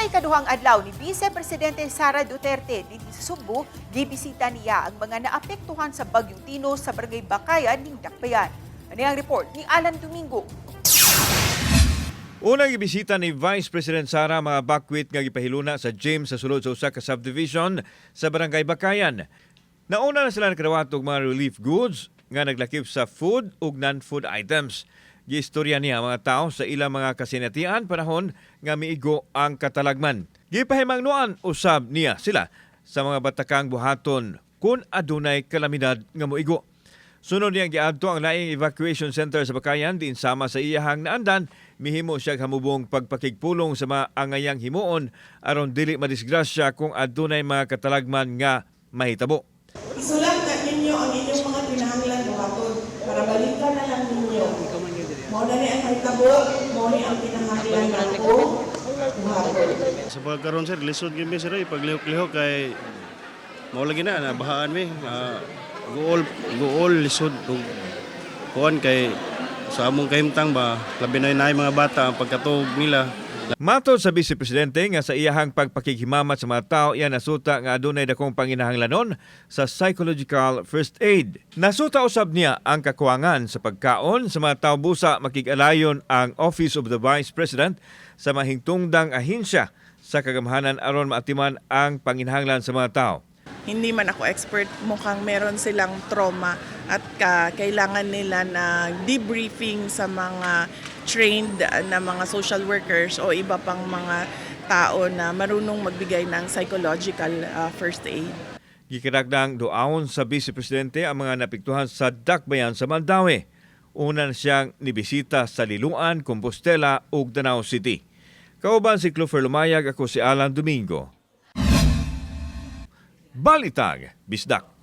Sa ikaduhang adlaw ni Vice Presidente Sara Duterte dito sa Subo, gibisita niya ang mga naapektuhan sa Bagyong Tino sa Barangay Bakayan ning Dakbayan. Ano ang report ni Alan Domingo? Unang ibisita ni Vice President Sara mga bakwit nga gipahiluna sa James sa sulod sa usa ka subdivision sa Barangay Bakayan. Nauna na sila nakadawat og mga relief goods nga naglakip sa food ug non-food items. Giistorya niya mga tao sa ilang mga kasinatian panahon nga miigo ang katalagman. Gipahimangnuan usab niya sila sa mga batakang buhaton kung adunay kalamidad nga moigo. Sunod niyang giadto ang laing evacuation center sa Bakayan diin sama sa iyahang naandan, mihimo siya hamubong pagpakigpulong sa mga angayang himuon aron dili madisgrasya kung adunay mga katalagman nga mahitabo. Isulat na ninyo ang inyong mga kinahanglan buhaton para balikan na lang ninyo. Mao na ni ang mahitabo, mao ni ang kinahanglan nato buhaton. Sa pagkaroon sir, lisod gyud mi sir paglihok-lihok kay mao lagi na bahaan mi. Guol lisod ug kuan kay sa among kahimtang ba labi na inay mga bata ang pagkatuog nila. Matod sa Vice Presidente nga sa iyahang pagpakighimamat sa mga tao, iya nasuta nga adunay dakong panginahanglanon sa psychological first aid. Nasuta usab niya ang kakuwangan sa pagkaon sa mga tao busa makig-alayon ang Office of the Vice President sa mahingtungdang ahensya sa kagamhanan aron maatiman ang panginahanglan sa mga tao. Hindi man ako expert, mukhang meron silang trauma at kailangan nila na debriefing sa mga trained na mga social workers o iba pang mga tao na marunong magbigay ng psychological first aid. Gikaragdang doaon sa Vice Presidente ang mga napiktuhan sa Dakbayan sa Mandaue. Una siyang nibisita sa Liloan, Compostela ug Danao City. Kauban si Clover Lumayag, ako si Alan Domingo. Balitag, Bisdak.